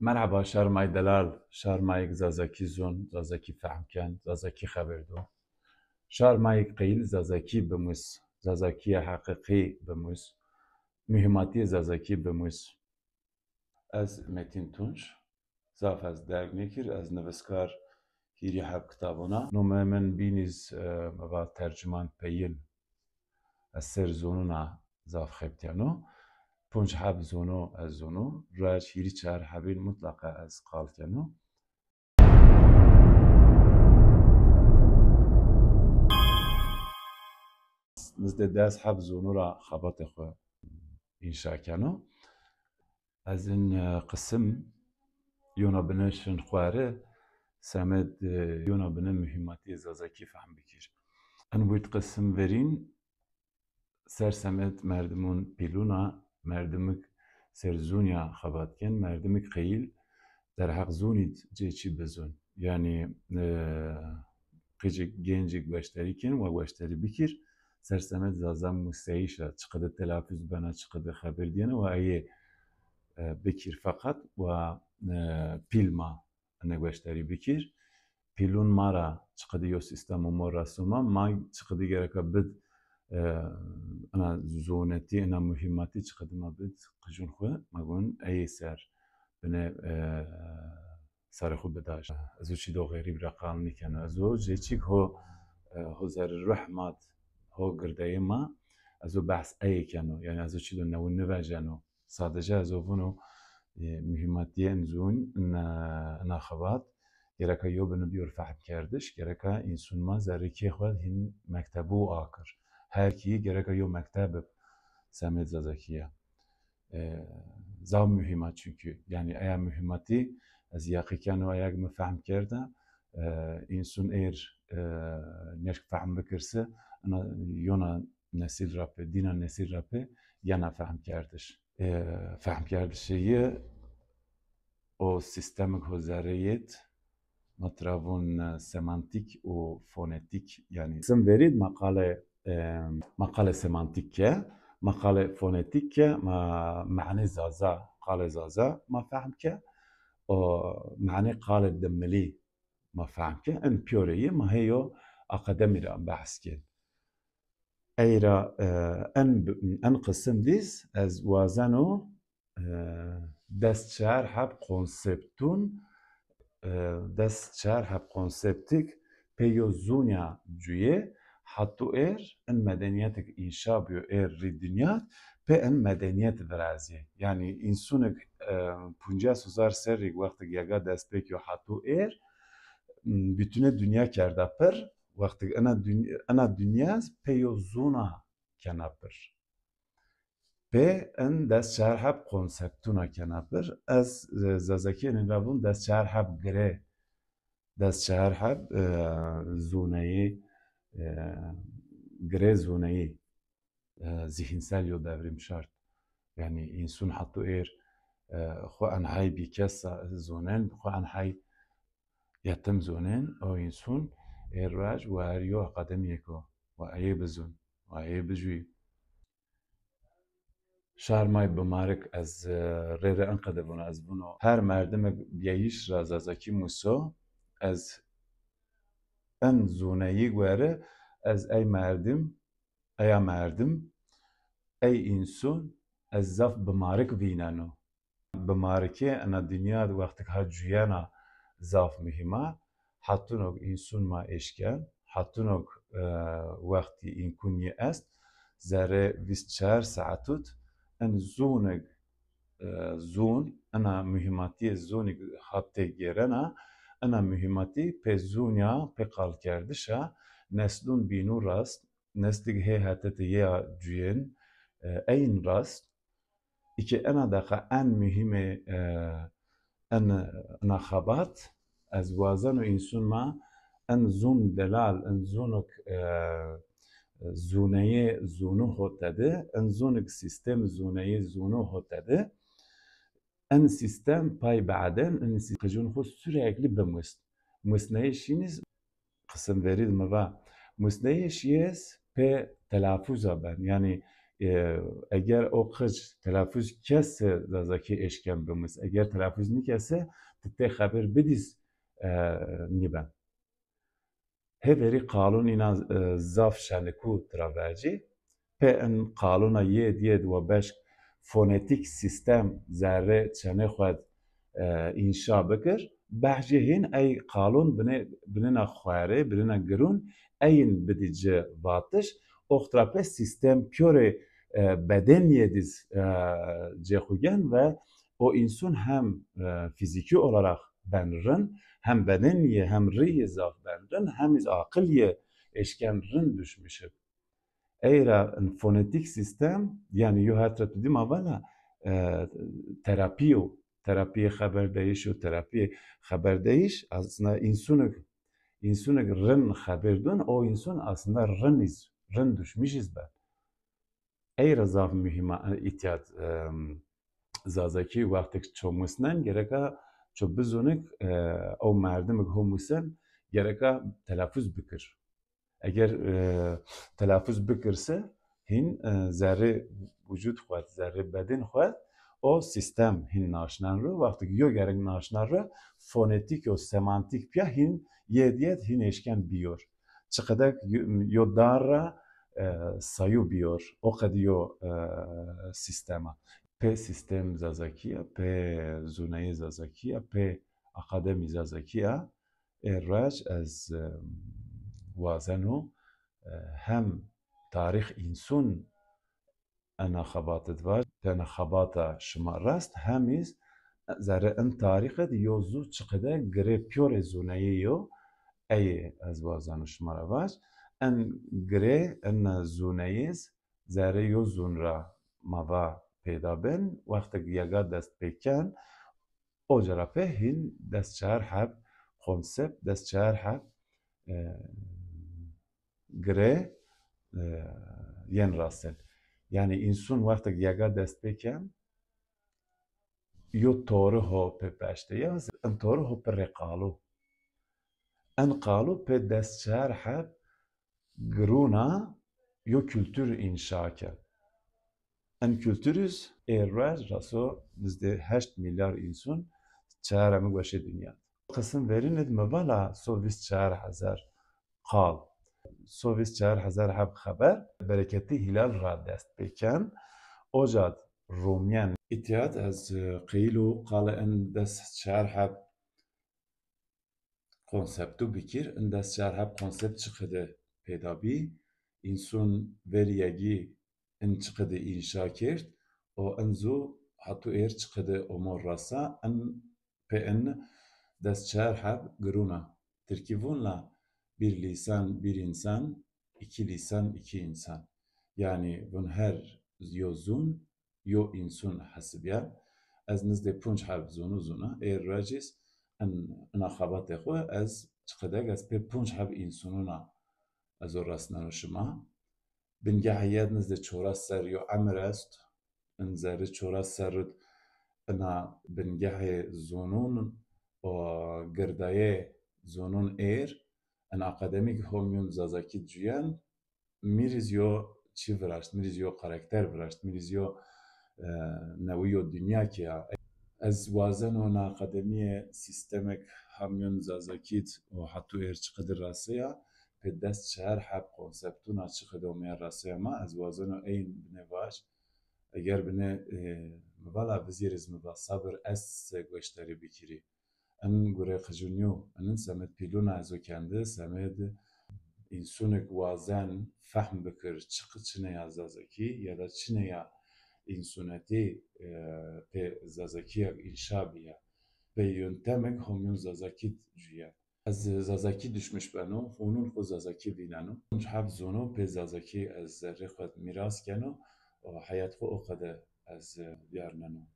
مرحبا شارمای دلال شارمایك زازاكي زون زازاكي فهمكن زازاكي خبردو شارمایك قيل زازاكي بموس زازاكي حقيقي بموس مهماتي زازاكي بموس از متين تونش زاف از درگ نكر از نوسكار هيري حب كتابونا نومه من بينيز مغا ترجمان بيين از سر زونونا زاف خبتيانو پنج حب زونو از زونو راج هیری چهار حبین مطلقه از قالتنو نزد دست حب زونو را خبات خو انشا کنو از این قسم یونا بنشن خواره سمد یونا بنه مهماتی زازاکی فهم بکیر ان بوید قسم ورین سر سمد مردمون پیلونا مردمك سرزونيا خباتكن مردمك قيل در حق زونيد جيشي بزون يعني قيجك جينجك باشتريكن وباشتري بكير سرسمت زازام مستعيشة تقدر تلافز بنا تقدر خبر دينا وأي بكير فقط و بيلما أنا باشتري بكير بيلون مارا تقدر يو سيستم مرة سوما ما تقدر جرك بد أنا زونتي أنا مهمتي تقدر ما بد قجون خو ما قون أي سر بنا سر خو بداش أزو شيء دو غريب رقم نكنا أزو جيتشيك هو زر الرحمات هو قرداي ما أزو بحث أي كانوا يعني أزو شيء دو نو نواجنو صادجة أزو فنو مهمتي أنزون أنا خبات گرکا یو بنو بیور فهم کردش گرکا اینسون ما زرکی خود هن مکتبو آکر هر کی گرکا یو مکتب سمت زازاکیه زام مهمت çünkü yani eğer mühimmati az yakiken o eğer mefhem kerdem insun eğer neşk fahm bikirse ana yona nesil rape dina nesil rape yana fahm kerdiş fahm kerdişi o sistemek hozariyet مطرافون سمانتيك وفونيتيك يعني اسم بريد مقالة سمانتيكية مقالة فونيتيكية معنى زازا قالة زازا ما فهمك معنى قالة دملي ما فهمك ان بيورية ما هيو أقدمي را بحث كد أيرا أن قسم ديس از وازنو دست شهر حب كونسبتون دست شهر هب کانسپتیک پیوزونیا جویه حتی ان مدنیتك انشا بیو ری دنیات به ان مدنیت ورازی yani insanık punca suzar serrik vakti yaga dest pekiyo حتی bütüne dünya kerdapır vakti ana dünyaz peyozuna kenapır به ان دست شهر حب کنسپتونا کنابر از زازاکی نرابون دست شهر حب گره دست شهر حب زونایی گره زونایی zihinsel yol devrim şart. Yani insan hatta خو انهای بیکس زونن خو انهای یتم زونن او insan راج و هریو قدم یکو و ای بزون و ای بجوی شارمای بمارک از ره انقدر بنا از بنا هر مردم بیایش رازازاکی موسو از ان زونایی گوره از ای مردم ای انسان از زف بمارک وینانو بمارکه انا دنیا وقتی که جویانا زف مهمه حتی نوک انسان ما اشکن حتی نوک وقتی این کنی است زره 24 ساعتوت ان زونك زون انا مهمتي زونك حتى جيرنا انا مهمتي بزونيا بقال كردشا نسلون بينو راست نسلك هي هتتيا جين اين راست إكي انا دقا ان مهمة انا خبات از وازن و انسون ما ان زون دلال ان زونك زونayı zonu hotadı, en zonik sistem zونayı zonu hotadı, en sistem pay baden en sistem خو sürekli bemust. Musneşiniz kısım verilme ve musneşiyes pe telaffuza ben yani eğer o kız telaffuz kesse zazaki eşkem bimiz. Eğer telaffuz nikesse te haber bediz niben. Heveri kanun ina zaf şaniku travaci. Pe en kanuna yed ve beş fonetik sistem zerre çene xwed inşa bikir. Behçe hin ey kanun binina xware, binina girun, eyin bidice vatış. Oxtrape sistem pure beden yediz cexugen ve o insan hem fiziki olarak benrin, hem bedeniye hem riye zaf benrin, hem iz akılye eşkemrin düşmüşüp. Eğer fonetik sistem yani yuhatrat dedim avvala terapiye haber değiş o terapiye haber değiş aslında insanı ren haber dön o insan aslında ren düşmüşüz ben. Eğer zaf mühim ihtiyat zazaki vakti çoğumuzdan gereka çok bizonik o merdimek homusen gereka telaffuz bikir. Eğer telaffuz bikirse hin zerre vücut xwed, zerre beden xwed o sistem hin naşnan ro vakti yo gerek naşnan ro fonetik o semantik piya hin yediyet hin eşken biyor. Çıkıdak yo darra sayu biyor. O kadar yo sistema. Pe sistem zazakiya, pe zuneyi zazakiya, pe akademi zazakiya raç az وازنو هم تاریخ انسان انا خباتت واج تنا خباتا شما راست همیز زره ان تاریخ دیوزو چقدر گره پیور زونه یو ای از وازنو شما را واج ان گره ان زونه یز زره یو زون را موا پیدا بن وقت یگا دست پیکن او جرافه هین دست چهار حب کنسپت دست چهار حب gre yen rastel. Yani insan vakti yaga dest beken yo toru ho pe peşte ya en toru ho pe reqalu. En qalu pe dest çar heb gruna yo kültür inşa ken. En kültürüz erraz raso bizde 8 milyar insan çaremi başı dünya. Kısım verin edme vala sovis 4000 qal. Sovis 4000 heb haber bereketi hilal ra dest beken ocad Romyan itihat az qilu qala en dest 4000 konseptu bikir en dest 4000 konsept çıkıdı pedabi insun veriyegi en çıkıdı inşa kert o enzu hatu er çıkıdı omor rasa en pe en dest 4000 gruna Türkivunla bir lisan, bir insan, iki lisan, iki insan. Yani bun her yo zun, yo insun hasbiya. Az nizde punç harf zunu zuna. Eğer racis ana xabat xo az çıkıdak az pe punç harf insununa az orasına şuma. Bingahiyat nizde çoras ser yo amr est. En zerre çoras serut ana bingahi zunun o gerdaye zunun en akademik homyun zazaki cuyan miriz yo çi viraşt, miriz yo karakter viraşt, miriz yo nevi dünya ki ya. Ez vazen o akademiye sistemek hamyun zazakit o hatu çıkıdır rasaya pe dest çher hep konseptuna çıkıdı o meğer rasaya ma ez vazen o ein bine baş eğer bine vala viziriz mi ba sabır es gösteri bikiri. En gure xijuniyo en semet piluna ezo kendi semet insanık vazen fahm bikir çıkı çine ya zazaki ya da çine ya insaneti pe zazakiya inşa biya ve yöntemek homyon zazaki cüya. Az zazaki düşmüş beno, onun ko zazaki vinano. Hab zono pe zazaki az zerre xwed miras keno, hayat ko o kadar az diyar nano.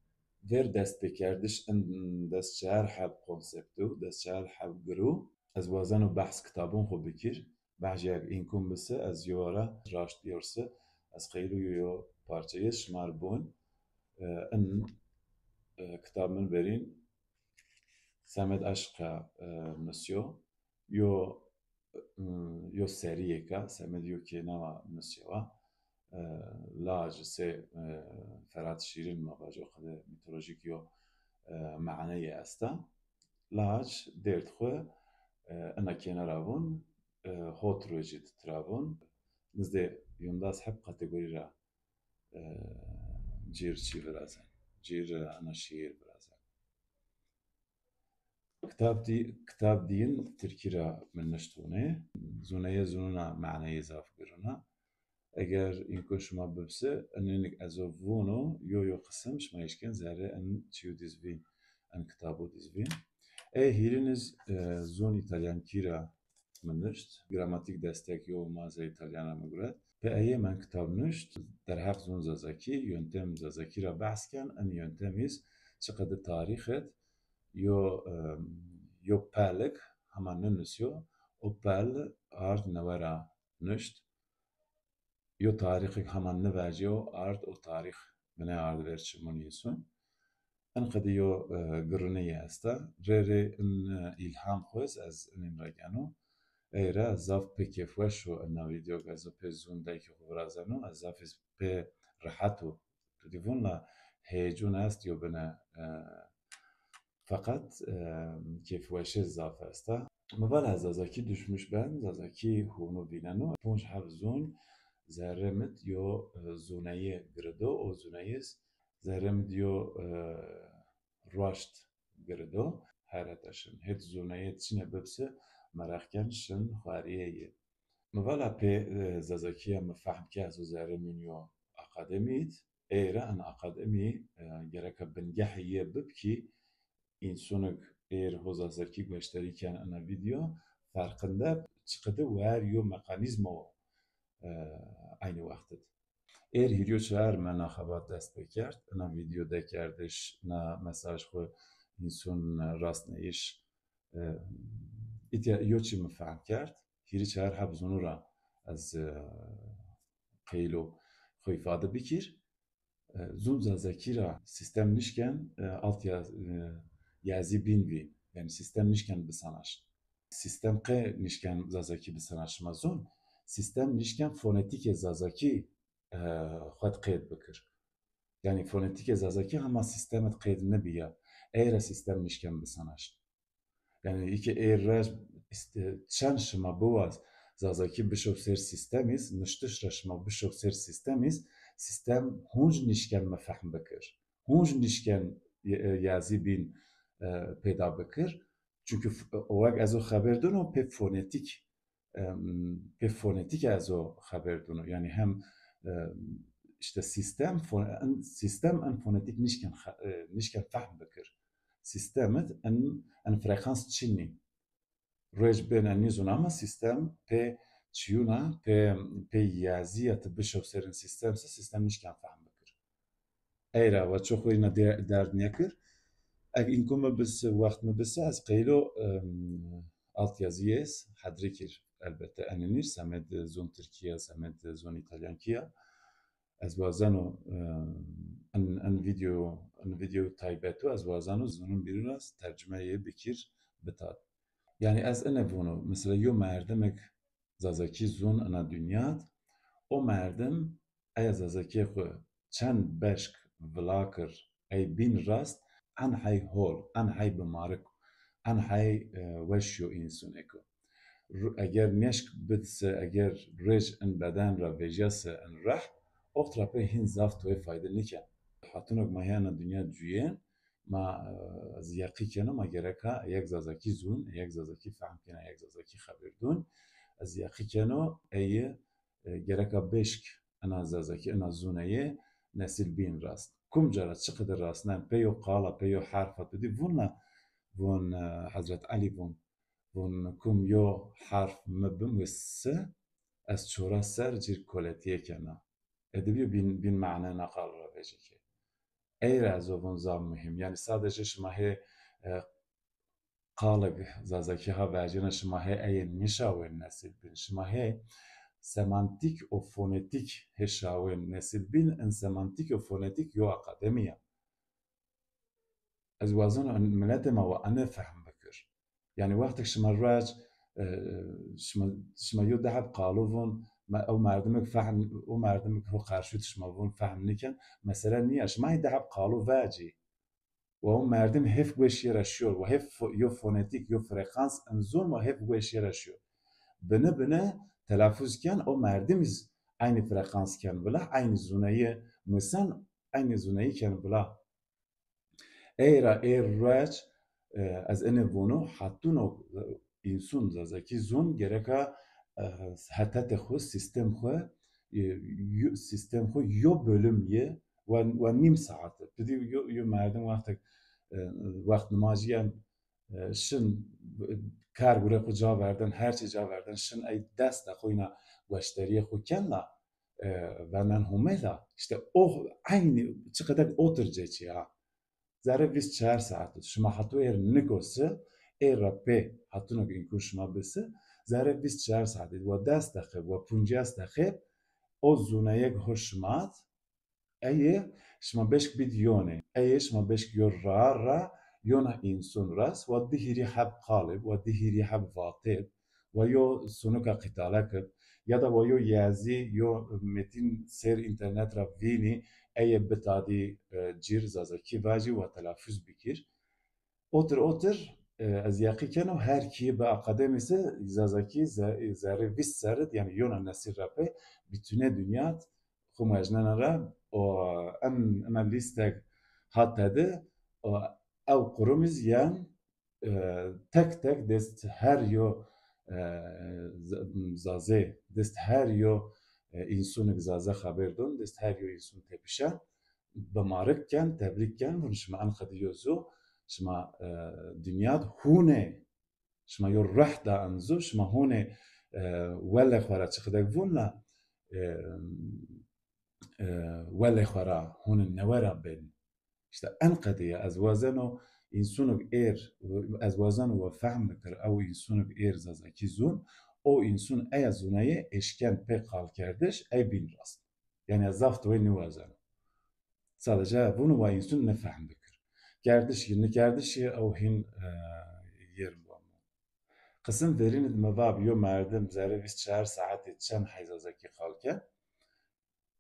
Ver dest bekerdiş en dest çar hab konseptu, dest çar hab gru. Az vazan o bahs kitabın xo bikir. Bahçe inkum bise az yora raşt diyorsa az xeylu yo parçayı şmar bun. En kitabın verin Samet Aşka Monsieur yo seriye ka Samet yo ki nava Monsieur'a لاج سه فرات شیرین ما باجو خود میتولوژیک یو معنی استا لاج درد خو انا کنارابون هوت روجید ترابون نزده یونداز حب کاتگوری را جیر چی برازن جیر انا شیر برازن كتاب دين تركيرا من نشتونه زونه زوننا معنى يزاف قرنا اگر اینکو شما ببسه انك ازوفونو يو قسم شما يشكن زهره ان تشيو ديزفين ان كتابو ديزفين هيرينز زون ایتالیان کیرا من نشت گراماتیک دستک یو مازه ایتالیانا مگرد به ایه من کتاب نشت در حق زون زازاکی یونتم زازاکی را بحث کن ان یونتمیز چقدر تاریخت یو پالک همان ننسیو او پال آرد نورا نشت یو تاریخ همان نواجیو آرد او تاریخ منه آرد ورچمون یسون ان قديو قرنية استا ريري ان إلهام خوز از ان راجانو ايرا زاف بكيف وشو ان فيديو غازو بزون دايكي خبرازانو از زافز بي راحتو تديفونا هيجون است يو بنا فقط كيف وش زاف استا مبال از زازاكي دشمش بن زازاكي هونو بينانو پونش حفظون زرمت يو زونايه گردو او زونايس زرم دیو راشت گردو هراتشن هت زونایه تشینه ببسه مراخکن شن خواریه موالا پی زازاکیه مفهم که از زرمینیو اکادمیت ایره ان اکادمی گرکه بنگهیه ببکی این سونگ ایر هوزازاکی گوشتری کن انا ویدیو فرقنده چقدر واریو مکانیزمو aynı vakti. Eğer هیریو چهار من خبات دست بکرد انا ویدیو دکردش نا مساج خو اینسون راست نیش ایتیا یو چی مفهم کرد هیری چهار حبزونو را از قیلو خو ifade بکیر زون زازاکی را سیستم نشکن alt yazı binvi yani sistem nişken bisanaş sistem qe nişken zazaki bisanaş mazun sistem nişken fonetik zazaki خود قید بکر یعنی فونتیک زازاکی همه سیستمت قید نبیه ایر سیستم نشکن بسنش یعنی ای که ایر رج چند شما بواز زازاکی بشوف سر سیستمیز نشتش را شما بشوف سر سیستمیز سیستم هونج نشکن مفهم بکر هونج نشکن یازی بین پیدا بکر çünkü o ازو خبر دونو pe fonetik ازو خبر دونو yani hem işte sistem en fonetik nişken fahm bikir. Sistemet en frekans çinni. Rej ben en nizun ama sistem pe çiyuna pe yaziyat bişov serin sistemse sistem nişken fahm bikir. Eyra ve çok oyuna derd nekir. Eğer inkume biz vakt mı bise az qeylo alt yazıyes hadrikir elbette enenir semed zon Türkiye semed zon İtalyankiya از وازنو ان ویدیو تایبتو از وازنو زنون بیرون است ترجمه بکیر بتاد yani az enevunu mesela yo merdemek zazaki zun ana dünyat o merdem ay zazaki xo çend beşk vlakır ay bin rast an hay hol an hay bemarik an hay weşyo insuneko eğer neşk bitse eğer rej en beden ra vejase en rah اخترا به هین زافت و فایده نیکن حتونک ماهیانا دنیا جویین ما از یقی کنه ما گرکا یک زازاکی زون یک زازاکی فهم کنه یک زازاکی خبر دون از یقی کنه ایه گرکا بشک انا زازاکی انا زونه نسل بین راست کم جرا چقدر راست نه پیو قالا پیو حرفت بدی وون حضرت علی وون کم یو حرف مبم وسه از چورا سر جیر کولتیه کنه edebi bin ma'na naqal ra vejike. Eyre azovun zam mühim. Yani sadece şmahe qalag zazaki ha vejine şmahe eyin nişawen nesil bin. Şmahe semantik o fonetik heşawen nesil bin en semantik o fonetik yo akademiya. Ez wazan an miletema ve ana fahm bekir. Yani vaktik şma raj şma yo dahab qaluvun او مردمك فهم او مردمك هو قارشوتش ما بون فهم نكن مثلا نياش ما يدعب قالوا واجي و مردم هف گوشی رشیور و هف یو فونتیک یو فرکانس انزون و هف گوشی رشیور bine telaffuzken o merdimiz aynı frekansken bile aynı zunayı mısan aynı zunayı ken bile eğer raç az ene bunu hattun o insun zazaki zun gereka hatta xo sistem xo yo bölüm ye ve nim saat dedi yo merdim vakt namaziyen شن کار گره خود جا وردن هر چی جا وردن شن ای دست خوینا وشتری خود کنلا و نن همه işte o aynı çıkadak oturacak ya zare 24 saat şuma hatu er nikosu rape hatu no gün kuşma besi zare 24 saat ve dest ve 50 dakika o zunayek hoşmat ای شما بشک بید یونه ای شما بشک یور را یونه اینسون راس و دهیری حب قالب و دهیری حب واطب و یو سونوکا قتاله کرد یا دا و یو یازی یو متین سر اینترنت را وینی ای بتادی جیر زازکی واجی و تلافظ بکیر otur az yaqi keno her ki be akademisi zazaki zare vis saret yani yona nasir rape bütüne dünyat xumajnanara o em listek hat dedi ev kurumiz yan tek dest her yo zaze dest her yo insunik zaze haberdon dest her yo insun tepişen bemarekken tebrikken bunu şma an khadiyozu شما دنیات هونه شما یو رح دا انزو شما هونه ولی خورا چه خدای ولا ولی خورا هونه نورا بین işte انقدیه از وزنو insanı از وزن و فهم کر او insanı zazaki zun o insan ey zunayı eşken pek kal kardeş ey bin rast yani zaft ve nüvazen sadece bunu ve insan ne fahmdı Kardeşi ew hîn yerim bamû. Qism verîn mevab yo merdim zerre 24 saetê çend heyzazekî xalke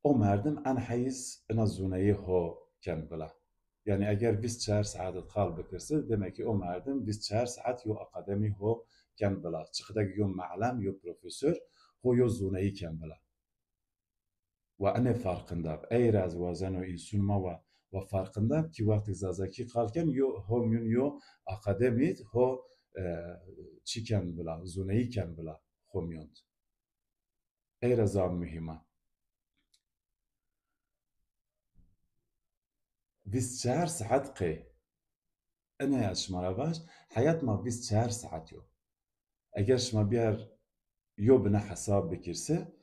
o merdim en heyz ina zûneyê ho ken bila. Yani eger 24 saet xal bikirse demek ki o merdim 24 saet yo akademî ho ken bila. Çiqdek yo me'lem yo profesör ho yo zûneyî ken bila. Ve ene farkında. Eğer az wazen o insun ve farkında ki vakti zazaki kalken yo homyun yo akademit ho çiken bila zuneyken bila homyun. Eğer azam mühima. 24 saat qi. Ene ya şmara baş hayat ma 24 saat yo. Eğer şma bir yo bina hesap bikirse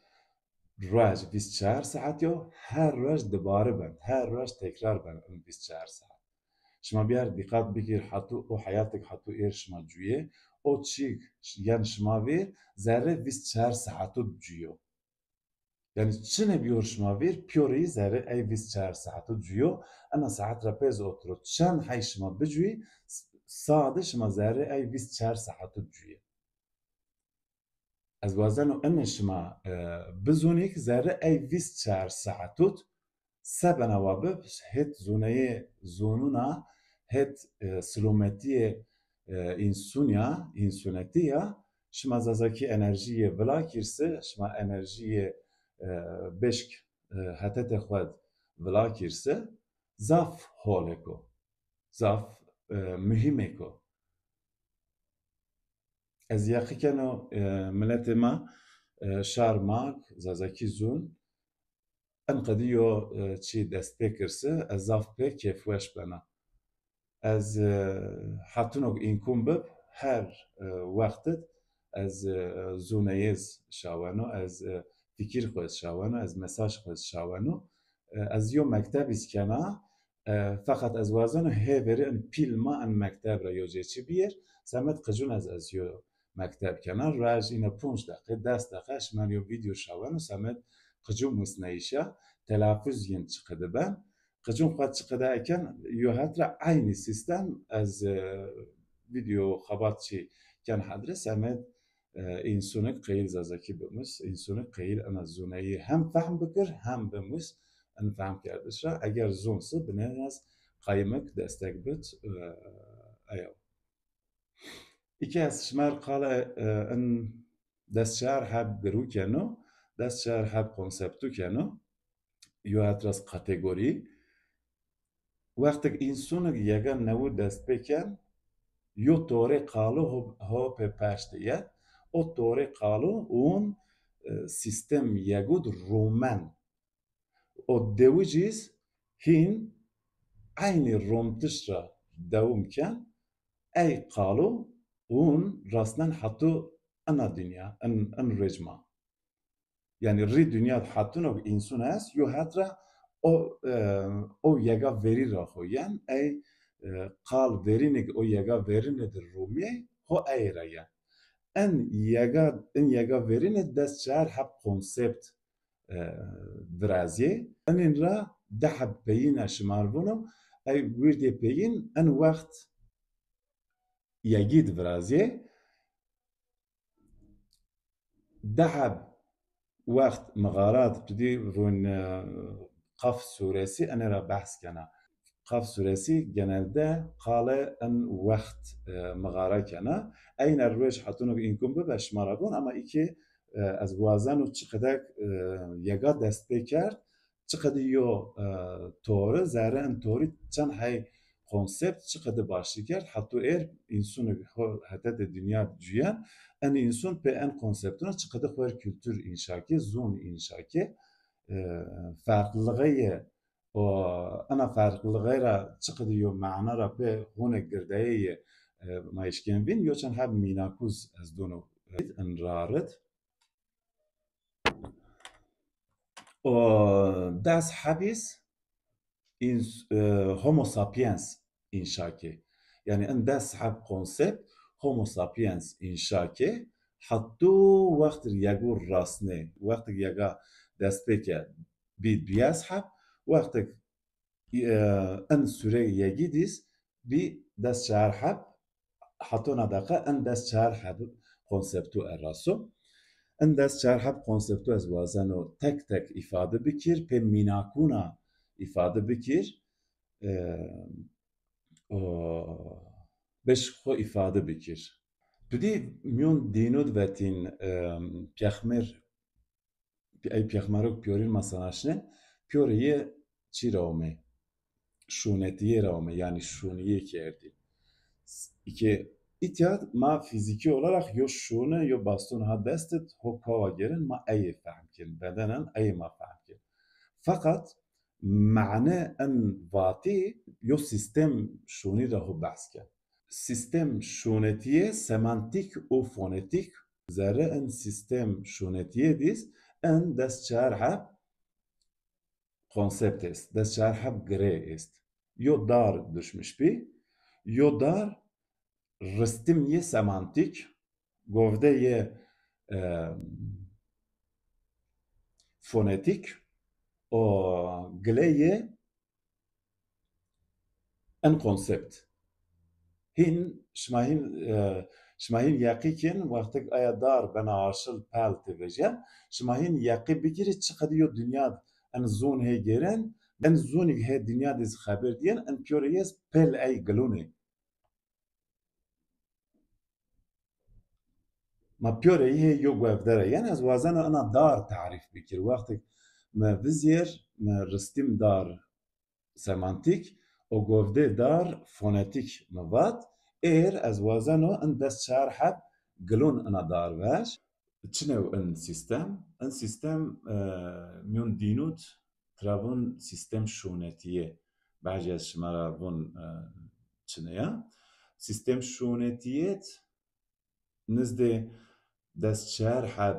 روز 24 ساعت یا هر روز دوباره بند هر روز تکرار بند اون 24 ساعت شما بیار دقت بگیر حتی او حیاتک حتی ایر شما جویه او چیک یعنی شما ویر ذره 24 ساعت جویو yani çine biyor şma vir piori ذره ای 24 ساعت جویو انا ساعت را پیز oturur çan hay şma bicui sade şma ذره ای 24 ساعت جویه از وزن و انشما بزونیک زره ای 24 ساعتوت سبنا وابب هت زونه زونونا هت سلومتی insonetiya şma zazaki enerjiye vela kirse şma enerjiye beşk hatete xwed vela kirse zaf holeko zaf mühimeko Ez yaqîken o miletê me şarmak zazakî zûn em qediyo çi dest pê kirse ez zaf pê kêfweş bena. Ez hatinok înkum bib her wextit ez zûneyêz şaweno ez fikir xwe şaweno ez mesaj xwe şaweno ez yo mektebî skena feqet ez wazeno hêverê in pîlma in mekteb re yo cêçi bîr semet qicûn ez yo مكتب كنا راج إنا 5 دقيقة 10 دقيقة شماليو فيديو شاوان وسامد قجوم مسنايشة تلافز ينتقد بان قجوم قد تقدا كان يهاترا عين سيستم از فيديو خبات شي كان حدرس سامد İnsanı qeyl zazaki bimiz, insanı qeyl ana zunayı hem fahm bikir hem bimiz en fahm kerdişra. Eğer zunsı binez qaymak destek bit ayav. İki az şmer qala en destşar hab geru keno, destşar hab konseptu keno, yo hatras kategori. Vaktik insanı yegan nevu dest beken, yo tore qalu ho pe pashtiye, o tore qalu un sistem yegud roman. O devicis hin aynı romtışra devumken ey qalu un rasnan hatu ana dünya, en rejma. Yani ri dünya hatun o insan es, yo hatra o yega veri ra khoyen ey qal verinik o yega verinedir rumiye ho ey raya. En yega verine dest şer hep konsept درازی این را ده بین شمار بونم ای وردی بین ان وقت یگید درازی ده وقت مغارات بدی رون قف سورسی انا را بحث کنه قف سورسی genelde قاله ان وقت مغاره کنه این روش حتونو اینکم به شمار بون اما iki از وازن و چقدر یگا دست بکرد چقدر یو توره زره ان توری چند های konsept چقدر باشی کرد حتی insan hatta dünya dünya en insan pe en konseptine çiqede xwer kültür inşaki zon inşaki farklılığı o ana farklılığı ra çiqede yo mana ra pe hone girdeye maişken bin yo çan hab minakuz az dono en raret o das habis in homo sapiens inşaki yani en das hab konsept homo sapiens inşaki hatta vaqt yagur rasne vaqt yaga destpeke bir biyas hab vaqt en süre yegidis bir das şar hab hatta nadaka en das şar hab konseptu eraso en das şar hab konseptu az vazano tek tek ifade bikir pe minakuna ifade bikir beş xo ifade bikir. Tudi myon dinod vetin pyaxmer ay pyaxmarok pyorin masanaşne pyoriye çiraume şunetiye raume yani şuniye kerdi. İki İtiyat ma fiziki olarak yo şune yo baston ha destet ho kava gerin ma ay fahmkin bedenen ay ma fahmkin. Fakat معنى ان واتی یو سیستم شونی را بحث کرد سیستم شونتیه سمانتیک و فونتیک زره ان سیستم شونتیه دیس ان دست شرح konsept است دست شرح گره است یو دار düşmüş bir یو دار رستم یه سمانتیک گفته یه فونتیک o gleye en konsept. Hin şmahin yaqikin vaktik ayadar bana aşıl pel tevejen şmahin yaqi bikiri çıkadiyo dünya en zon he geren en zonik he dünya diz haber diyen en pyoreyes pel ay glone. Ma pyorey he yo gwevdere yani az vazana ana dar tarif bikir vaktik me vizyer me ristim dar semantik o govde dar fonetik mevat az wazano en dest şar hab glun ana dar veş çnev en sistem myon dinut travun sistem şunetiye bazı az şmara bun çneya sistem şunetiyet nizde dest şar hab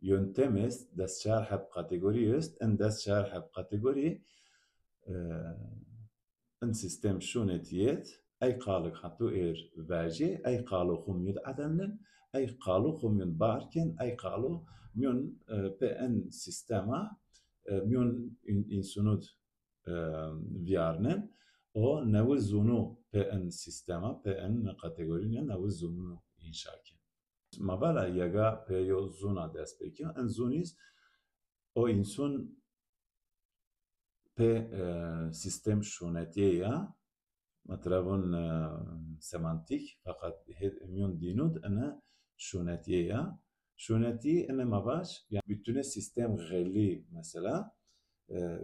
yöntem ist, das şerh kategori ist, en das şerh kategori en sistem şunetiyet ay qalık hatu vaji ay qalu khumyud adanın ay qalu khumyud barken ay qalu myon pe en sistema myon insanud viyarnen o nevi zunu pe en sistema pe en kategorine nevi zunu inşa kin. Mavala yaga pe yo zuna dest peki en zunis o insun pe sistem şunetiye ya matravon semantik fakat myon dinut ana şunetiye ya şuneti ene mavaş yani bütüne sistem gelli mesela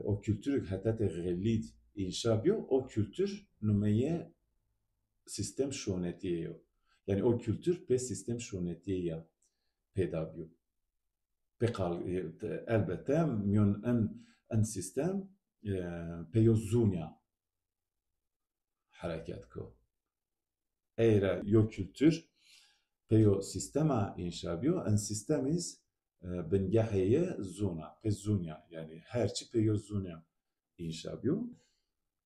o kültür hatate gelli inşa biyo o kültür numeye sistem şunetiye yo yani o kültür pe sistem şunetiye ya pedabiyo pe kal elbette myon en sistem pe yo zunya hareket ko. Eğer yo kültür peyo sistema inşa biyo en sistemiz bengaheye zona pe zunya yani herçi peyo zunya inşa biyo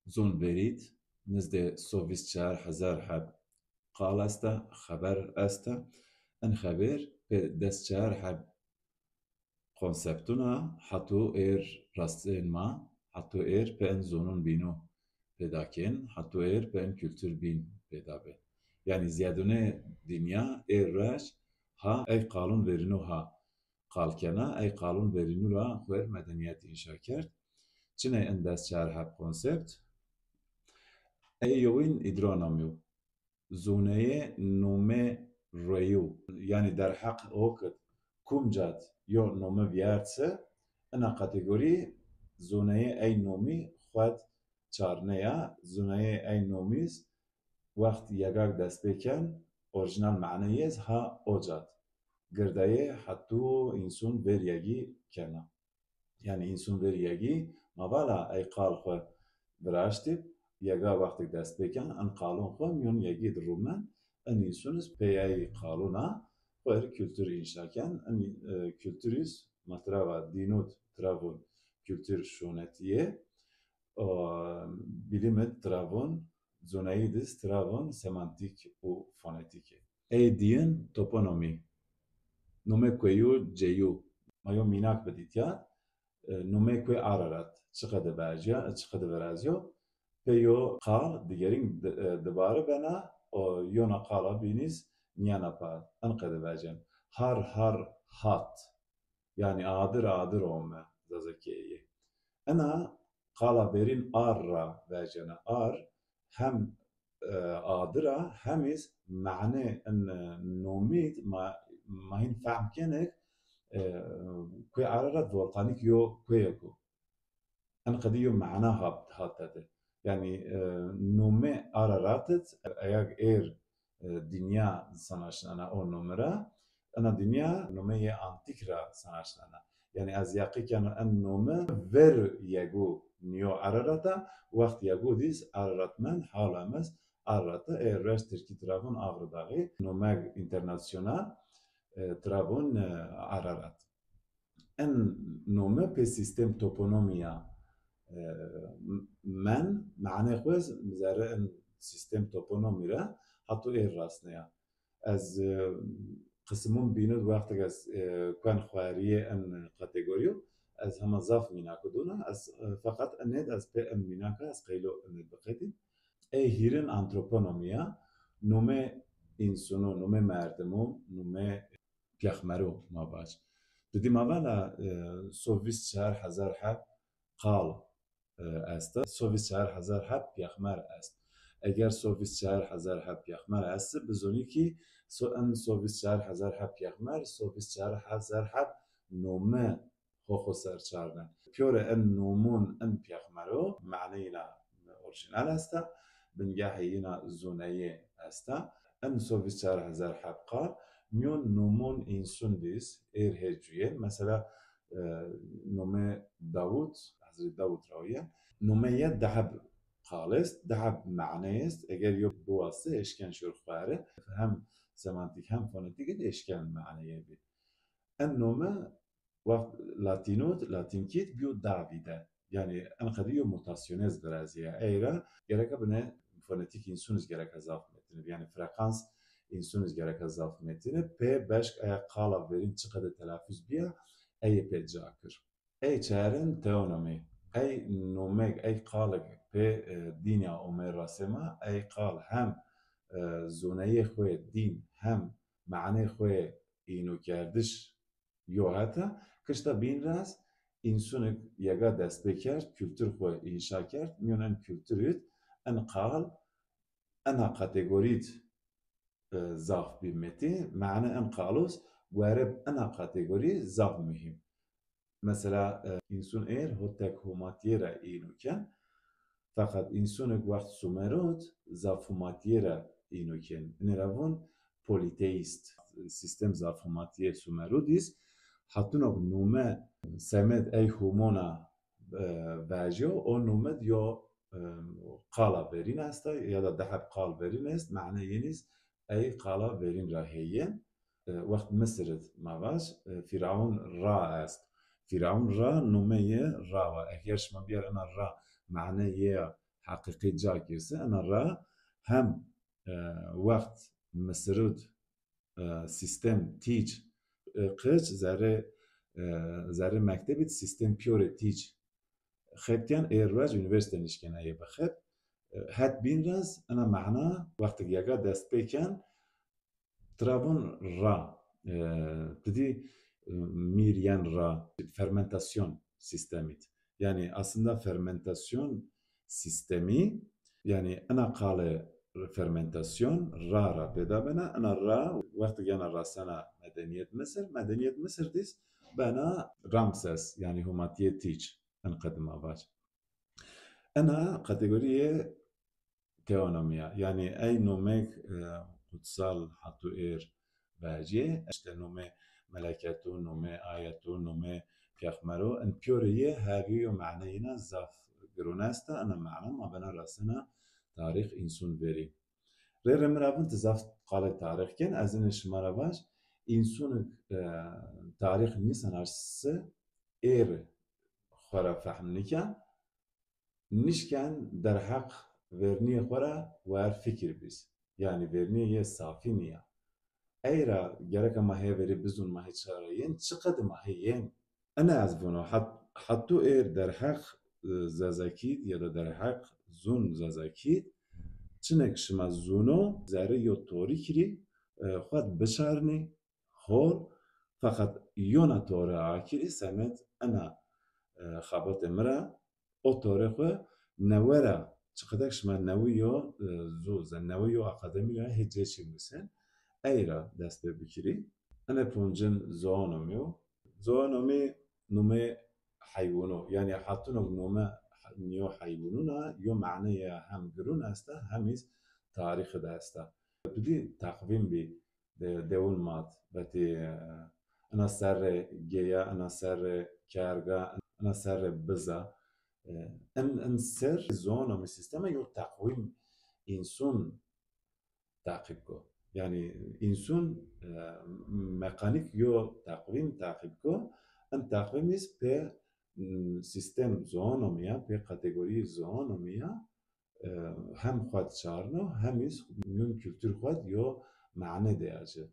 zon verit nizde sovis 4000 hab قال استا خبر استا ان خبر pe dest 4 hab konseptuna hatu rastın ma hatu pe en zonun bino pedakin hatu pe en kültür bin pedabe yani ziyadune dünya raş ha ey kanun verinu ha kalkena ey kanun verinu ra xwer medeniyet inşa kert çine en dest 4 hab konsept ey yowin idronamyo zoneye nome reyu yani der hak okut kumcat yo nome viertse ena kategori zoneye ey nomi xwed çarneya zoneye ey nomis وقت یگاک دست بکن اورجینال معنیز ها اوجاد گردایه حتو انسان ور یگی کنا yani insun ver yegi mavala ay qal xwe birashtib yega wextê dest pêkan em qalûn xwe mîyon yegî dirûmen em însunis pêya qalûna xwer kültür înşaken em kültürîs matrava dînot travon kültür şonetiye bilimet travon zonayidis travon semantik û fonetîkê ê diyin toponomî nomekoyu ceyu mayo mînak bidîtiya نومه عرارت چقدر برجیا چقدر برازیو پیو قال دیگرین دباره بنا او یونا قالا بینیز نیانا پا انقدر برجم هر هات yani adır olma zazakiye. Ana qala berin arra vercena ar hem adıra hemiz mane en nomid ma hin fahm kenek كوي عرارات فولقانيك يو كويكو أنا قديو معناها هاتته يعني نومي عراراتت أياك إير دنيا سناشنا أو نمرة أنا دنيا نومي أنتيكرا سناشنا يعني از يقي كان أن نومه ver يجو نيو عراراتا وقت يجو ديس عرارات من حالمز عراراتا إير رش تركي ترافون أغرداغي نوماج انترناسيونال ترابون عرارات ان نومه به سیستم توپونومیا من معنی خوز مزاره ان سیستم توپونومی را حتی ایر راستنیا از قسمون بیند وقتی از کن خواریه ان کاتگوریو از همه ضاف مینا کدونا از فقط اند از به ام مینا که از قیلو اند بقیدیم ای هیرن آنتروپونومیا نومه انسانو نومه مردمو نومه پیخمرو ما باش دیدیم اولا سوویس 4000 حب قال است سوویس 4000 حب پیخمر است اگر سوویس 4000 حب پیخمر است بزونی که ان سوویس 4000 حب پیخمر سوویس 4000 حب نومه خو سرچاردن پیور ان نومون ان پیخمرو معنینا اورجینال است بنگاهینا زونایه است ان سوویس 4000 حب قال میون نومون انسوندیس هرجویه مثلا نومه داوود حضرت داوود راویه نومه یه دهب خالص دهب معنی است اگر یو بواسطه اشکن شرخواره هم سمانتیک هم فونتیک اشکن معنیه بید ان نومه وقت لاتینکیت بیو داویده yani en kadiyo mutasyonez biraziye eğra gerek bine fonetik insuniz gerek azaf metni yani frekans insuniz gerek azaf metni pe beş aya qala verin çıkadı telaffuz biya eye pe cakir ey çaren teonomi ای نومگ ای قالگ به دینیا اومه راسما ای قال هم زونه خوی دین هم معنی خوی اینو کردش یو هتا کشتا بین راست انسانك يجا دست بكرد kültür خو inşa کرد میونن kültürüt en قال انا كاتيجوريت زاف بمتي معنى ان قالوس وارب انا كاتيجوري زاف مهم مثلا انسان اير هوتك هوماتيرا اينو كان فقط انسانك وقت سومروت زاف هوماتيرا اينو كان نيرافون بوليتيست سيستم زاف هوماتير سومروديس حتى نومه سمت ای هومونا واژه او نومد یا قالا برین است یا دهب قال برین است معنی نیست ای قالا برین راهیه وقت مصرت مواج فرعون را است فرعون را نومه را و اگرش ما بیار انا را معنی حقیقی جا کرسه انا را هم وقت مصرت سیستم تیج قش زره مکتبی سیستم پیور تیج خبتيان ايرواج يونيفرسيتي نشكنا اي بخب هات بين راز انا معنا وقت جاكا دست بيكان ترابون را تدي ميريان را fermentasyon سيستميت يعني aslında fermentasyon sistemi yani ana قال fermentasyon ra بدا بنا انا را وقت جانا راسنا مدنية مصر ديس بنا رامسس يعني هماتية تيج انقدم أواج أنا كاتيجورية تيونوميا يعني أي نوميك قدسال حطو إير باجي أشتا نومي ملكاتو نومي آياتو نومي بيخمرو أن بيوريه هاجيو معنينا زاف جروناستا أنا معنى ما بنا راسنا تاريخ إنسون فيري غير مرابن تزاف قال تاريخ كان أزن الشمارواج إنسون تاريخ نيسان أرسس إير خورا فهمنیکن نشکن در حق ورنی خورا وار فکر بیس یعنی ورنی یه صافی نیا ایرا گرک ما هی وری بزن ما هی چارین چقدر ما هیین انا از بونو حتی ایر در حق زازاکید یا در حق زون زازاکید چنک شما زونو زاره یو توری کری خود بشارنی هول فقط یونا توره آکری سمت انا خابط مرا او تاریخه نوره چقدرش من نویو زوز نویو اکادمی را هجیشی میسن ایرا دست بکری انا پونجن زوانومی نومه حیوانو یعنی حتی نومه نیو حیوانونا یو معنی هم گرون است همیز تاریخ دسته بدی تقویم بی دون مات بتی انا سر گیا انا سر کرگا أنا سر بزا أن سر زونا من السيستم يو تقويم إنسان تعقيبكو يعني إنسان ميكانيك يو تقويم تعقيبكو أن تقويم إس بي سيستم زونوميا بي كاتيجوري زونوميا هم خود شارنو هم إس ميون كولتور خود يو معنى دياجه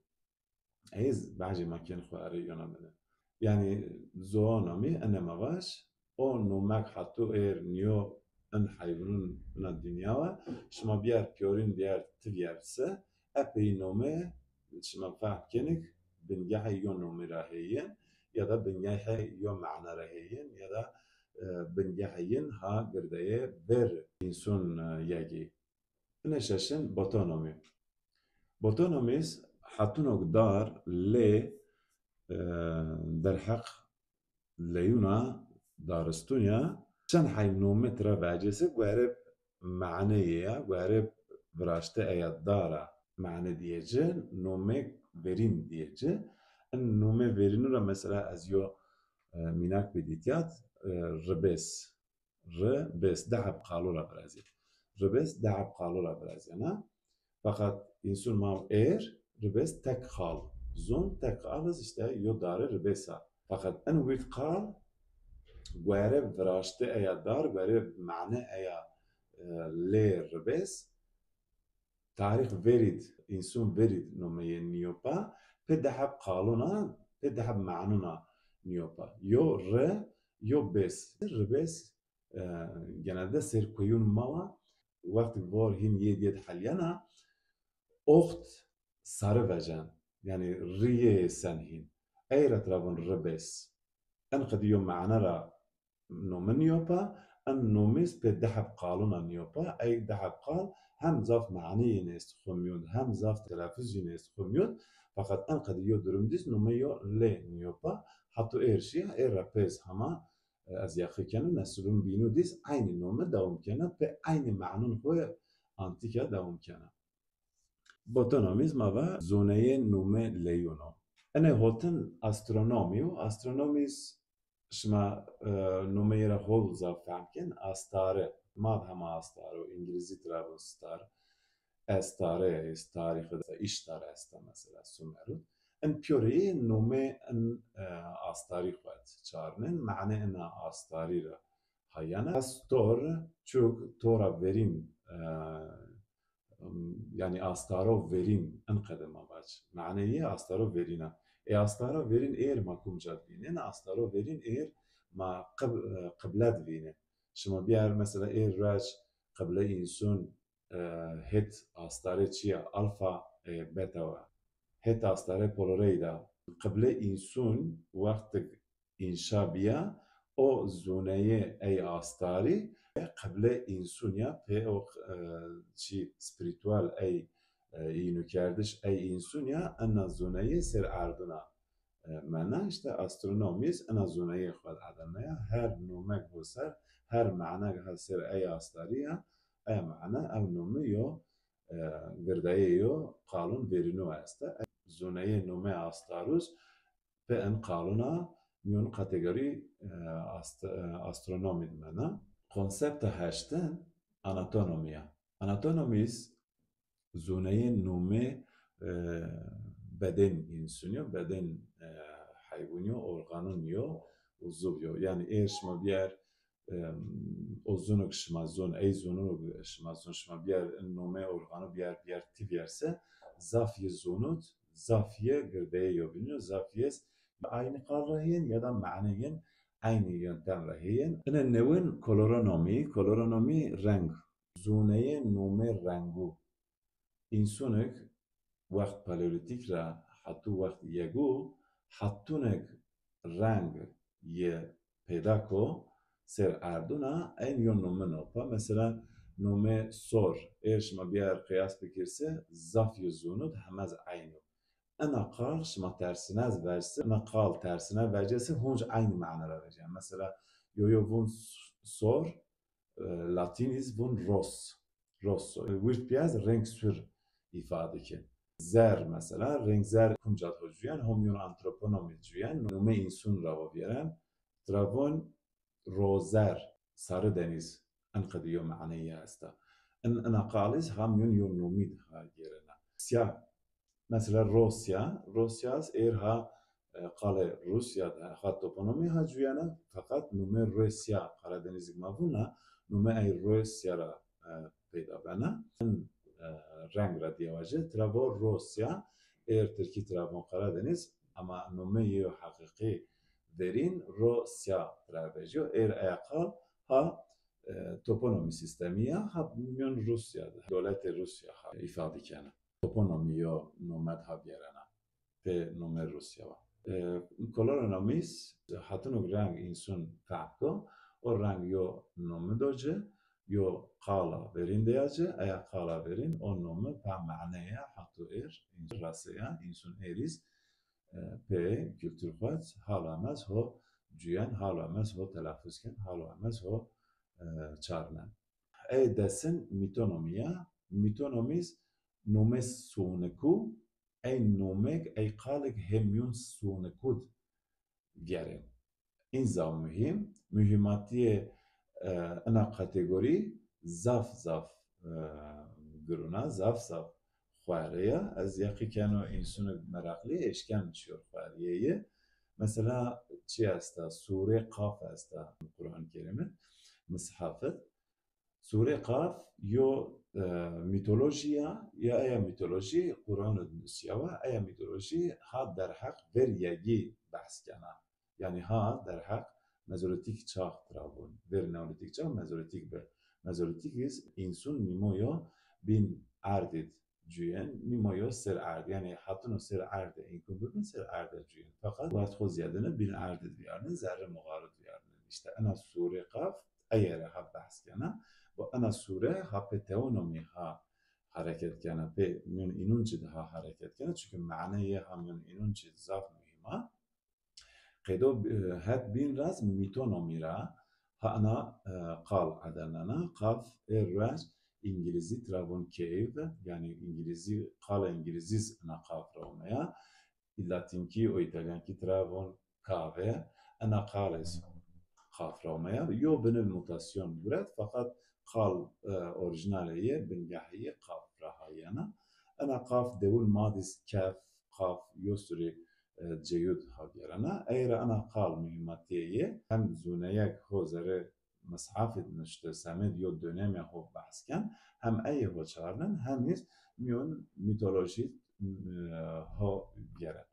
أيز بعجي ما كان خو أريونا منه يعني زوانامي أنا مواش أو نومك حتى إير نيو أن حيوانون من الدنيا شما بيار بيورين بيار تبيارسه أبي نومه شما فهم كنك بنجاحي يو نومي راهيين يدا بنجاحي يو معنى راهيين يدا بنجاحيين ها قرداية بر إنسان يجي أنا شاشن بوتونوميس حتى نقدر ليه در حق لیونا دارستونیا چند حیونومتر واجسه گوهرب معنیه گوهرب براشته ایاد داره معنی دیجه نومه ورین دیجه ان نومه ورینو را مثلا از یو میناک بدیتیات ربس دعب قالو را برازی ربس دعب قالو را برازی نه فقط انسان مام ایر ربس تک خال زون tek ağız işte yodarı ribesa. Fakat en büyük kal göre vraşte eya dar göre mane eya le ribes tarih verid insan verid nomeye niyopa pedahab qaluna pedahab ma'nuna niyopa yo re yo bes ribes genelde ser koyun mava vakti var hin yediyet halyana ocht sarı vejen yani riye sen hin eyret ravun ribes en qediyo ma'na ra نومن يوبا النوميس بدحب قالونا نيوبا أي دحب قال هم زاف معني نيست خميون هم زاف تلفز نيست خميون فقط أن قد يدرم ديس نوميو لي نيوبا حتى إيرشيا إير رابيز هما از یخی کنن نسلون بینو دیس عین نومه دوام کنن به عین معنون خوی آنتیکا دوام کنن بوتونومیزم و زونه نومه لیونو انه هوتن استرونومیو استرونومیز شما نومه را هول زاف فهمکن استاره ماد همه استاره و انگلیزی ترابل ستار استاره است تاریخ اشتاره است مثلا سومرو ان پیوری نومه ان استاری خود چارنن معنی ان استاری را هایانا استور چوک تورا ورین yani astaro verin en kadema baş. Mعنیه astaro verina. Astaro verin eğer ma kumcat bine, astaro verin eğer ma قبلت vine. Şuma bir mesela eğer raj قبل insun het astare çiya alfa beta va. Het astare poloreyda. قبل insun vakti inşa biya o zuneye ey astari قبل اینسونیا به او چی سپریتوال ای اینو کردش ای اینسونیا انا زونه سر اردنا معنی işte astronomiz انا زونه خود عدمه هر نومک بسر هر معنی که سر ای استاریا ای معنی او نومه یو گردایی یو قانون برینو است زونه نومه استاروس به ان قانونا میون کاتگوری استرونومی منه konsept هشتن anatomiya. Anatomiz zone nome beden insuniyor, beden hayvanıyor, organınıyor, uzuvuyor. Yani eğer şuma bir yer ozunuk şmazon, ey zonuk şmazon şuma bir yer nome organı bir yer tivierse zafiye zonut, zafiye girdeye yobiniyor, zafiye aynı kavrahiyen ya da ma'niyen aynı yöntem rahiyen. Yine nevin koloronomi renk. Zuneye nume rengu. İnsunek vakt paleolitik ra hattu vakt yegu hattunek renk ye pedako ser arduna en yon nume nopa. Mesela nume sor. Eğer şuma bir yer kıyas bekirse zaf yüzunut hemez aynı. انا قال شما tersine az verse ana قال tersine verecekse hunca aynı manada vereceğim. Mesela yo vun sor latiniz vun ros wirt biraz renk sür ifade ki zer mesela renk zer kumcat hocuyan homyon antroponomi cuyan nume insun rava veren travon rozer sarı deniz انقديو معنيه هستا ان انا قالز هم يون نوميد ها yerine siyah مثلا روسیا ایر ها قال روسیا ها توپونومی ها جویانه فقط نومه روسیا قرار دنیزی مافونا نومه ای روسیا را پیدا بنا رنگ را دیواجه ترابو روسیا ایر ترکی ترابو قرار دنیز اما نومه یو حقیقی درین روسیا ترابیجو ایر ایقال ها توپونومی سیستمیه ها میون روسیا دولت روسیا ها ifade کنه toponomiyo nomad habierana pe nomer Rusya va. Koloronomis hatunuk rang insun fakko o rang yo nomi doce yo qala verin deyace aya qala verin o nomi pa ma'naya hatu rasya insun eris pe kültür xwat halamez ho cuyan halamez ho telaffuz ken halamez ho çarnen. Ey desin mitonomiz نومه سونکو ای نومک ای قالک همیون سونکود گره این زاو mühimatiye ana kategori zaf gruna zaf خواریا از یکی کنو انسان مراقلی اشکن چیور خوارiyeye mesela چی است سوره قاف است قرآن کریمه مصحفت سوره قاف یو میتولوژیا یا ای میتولوژی قرآن دنیا و ای میتولوژی ها در حق ور یگی بحث کنه یعنی ها در حق Mezolitik çağ trabun. Ver neolitik çağ mezolitik be. Mezolitik is insun mimoyo bin erdit cüyen mimoyo ser erd. Yani hatun ser erde inkun bugün ser erde cüyen. Fakat vaat xoz yadını bin erdit diyarını zerre mugarı diyarını. İşte ana sure kaf ayere ha bahs kana. Bu ana sure ha peteonomi ha hareket kana. Pe min inunci daha hareket kana. Çünkü ma'neye ha min inunci zaf mühima. قيدو هات بين راس ميتونوميرا ها انا قال عدنانا قاف الراس انجليزي ترابون كيف يعني انجليزي قال انجليزيز انا قاف روميا اللاتينكي او ايطاليانكي ترابون كافي انا قالس قاف روميا يو بن الموتاسيون برات فقط قال اوريجيناليه بنجاحيه قاف راهيانا انا قاف دول مادس كاف قاف يسري جيود هاجرنا ايرا انا قال مهمتيه هم زونيك هوزر مصحف نشته سمد يو دönemi هو بحث كان هم اي هو çağrının hem iz miyon mitoloji ho geren.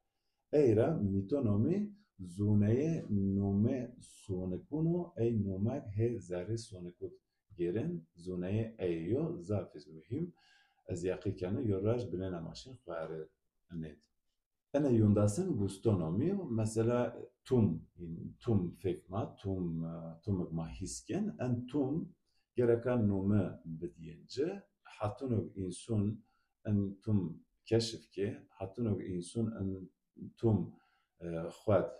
Eira mitonomi zuneye nume sonekuno ey numek he zerre sonekut geren zuneye eyo zafiz mühim az yakikane yoraj bilen amaşın khare net. أنا يونداسن جوستونومي مثلا توم فيكما توم ما هيسكن أن توم جركان نوما بدينجة حتونو إنسون أن توم كشف كي حتونو إنسون أن توم خوات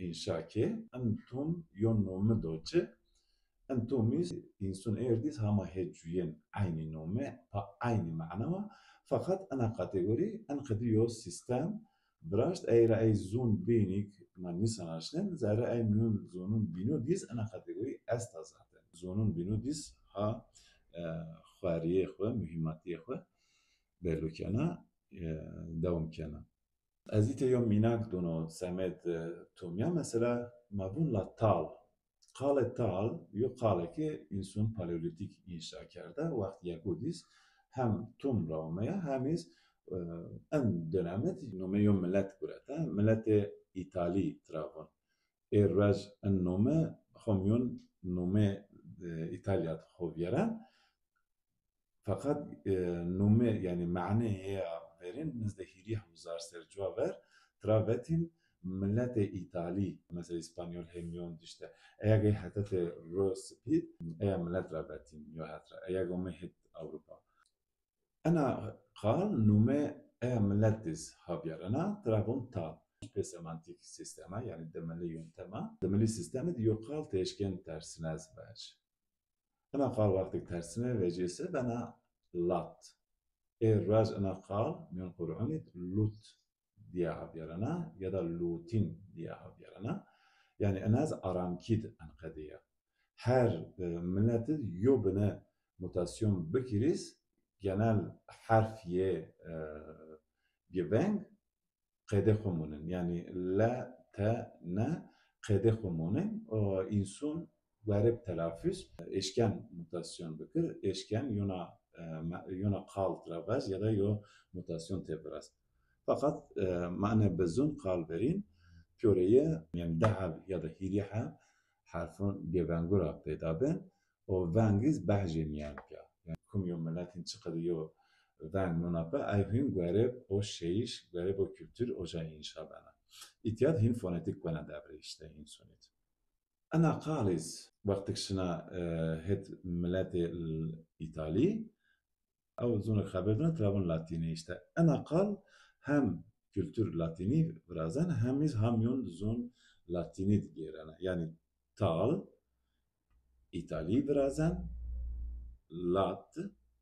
إنشاء كي أن توم يون نوما دوجة أن توميز إنسون إيرديس هما هجوين عيني نوما عيني معنوى فقط أنا كاتيجوري أن قديو سيستم براشت أي رأي زون بينك من نسان عشان زارة أي ميون زونون بينو ديز أنا كاتيجوري أستازاتن زونون بينو ديز ها خارية خو مهماتية خو بلو كنا دوم كنا أزيت يوم ميناك دونو سمت توميا مثلا ما بون لا تال قال تال يقال ki insan paleolitik inşa کرده وقت یکودیس هم توم رامیا همیز ان dönemet نوميو ملت برده ملت ایتالی ترابون ایرج ان نومه خمیون نومه ایتالیات خوبیرن fakat نومه yani معنی هي verin نزدهیری هزار سرجوا ver travetin ملت ایتالی مثل اسپانیول همیون داشته اگه حتت روس بید ایا ملت رابطین یا حتی ایا گومه هت اوروبا انا قال نومه ایا ملت دیز هابیارنا ترابون تا به semantik sisteme yani demeli yönteme demeli sistemi diyor kal teşken tersine az ver. Ana kal vakti tersine veciyse bana lat. Raj ana kal min Kur'anit lut diye haberana ya da lutin diye haberana. Yani en az aramkid ankadiye. Her milletin yobine mutasyon bikiriz genel harfiye geveng قيده خمونن يعني لا تا نا قيده خمونن insun garip telaffuz eşken mutasyon bikir eşken yona kal travaz ya da yo mutasyon tebras fakat ma'ne bezun kal verin pyoreye yani dahab ya da hiriha harfun gevangura peyda ben o vangiz bahje miyanka yani kum yo melatin çıkıyor ون منابع ایهیم گرب او شیش گرب او kültür oca inşa bana. İtiyat hin fonetik bana devre işte hin sonet. Ana qalis vaktikşina het milleti İtali او zonu haberdana trabun latini işte. Ana qal hem kültür latini birazan hemiz hamyon zon latini gerana. Yani tal İtali birazan lat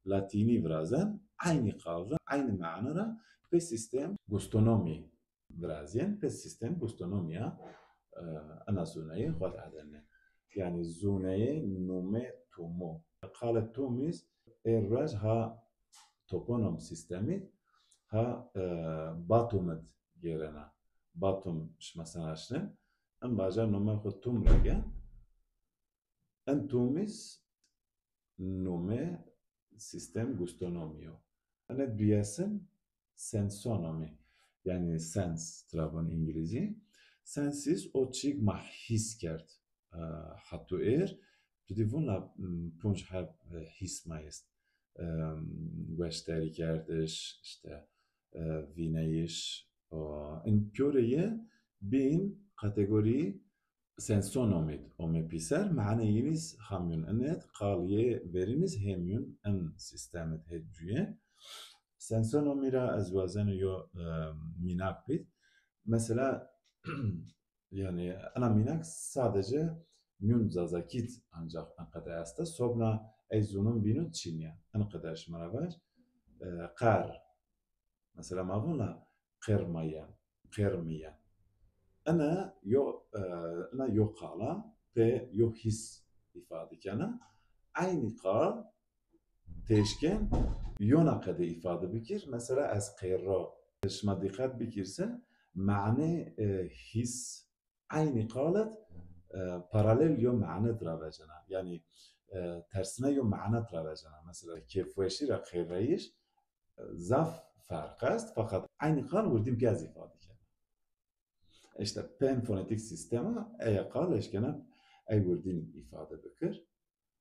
latini birazan aynı kavram, aynı manada ve sistem gustonomi birazyen ve sistem gustonomiya ana zunayı xwat adene. Yani zunayı nume tumo. Qalet tumiz erraj ha toponom sistemi ha batumet gerena. Batum şmasana aşne. En bajar nume xwat tum regen. En tumiz nume sistem gustonomio. Hani düyesin sensonomi yani sens trabon İngilizce. sensiz o çik ma his kert hatto tu divuna punç hep his mayist weşteri kerdiş işte vineyiş in pyoreye bin kategori sensonomit omepiser معنينيز هميون انت قاليه veriniz hemyun en sistemet hecüye sensonomira ezvazen yo minak bit mesela yani ana minak sadece mün zazakit ancak en kadar hasta sobna ezunun binu çinya en kadar şmaravar kar mesela mavuna kırmayan أنا يو قالا ve yo his ifade kana aynı kal teşken yona kadar ifade bikir mesela az qirra şma dikkat bikirse mane his aynı kalat paralel yo mane travajana yani tersine yo mane travajana mesela kefveşi ra qirrayiş zaf fark است fakat aynı kal vurdim gaz ifade işte pen fonetik sistema qal eşkena wordin ifade bikir.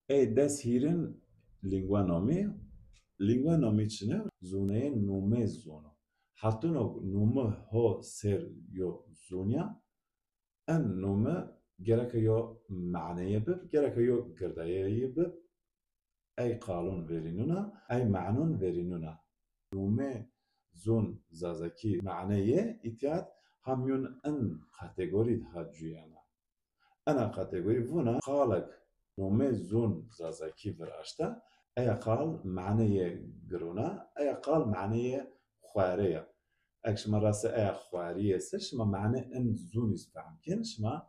Deshirin lingua nomi çine zuneye nume zonu. Hatun o nume ho ser yo zunya en nume gerek yo maneye bib gerek yo girdayeye bib qalun verinuna manun verinuna. Nume zon zazaki maneye itiyat هميون ان كاتيجوري هاجيانا انا كاتيجوري فونا قالك نومي زون زازاكي فراشتا اي قال معنيه قرونا اي قال معنيه خواريه اكش مرة اي خواريه سش ما معنى ان زونيز فهمكن شما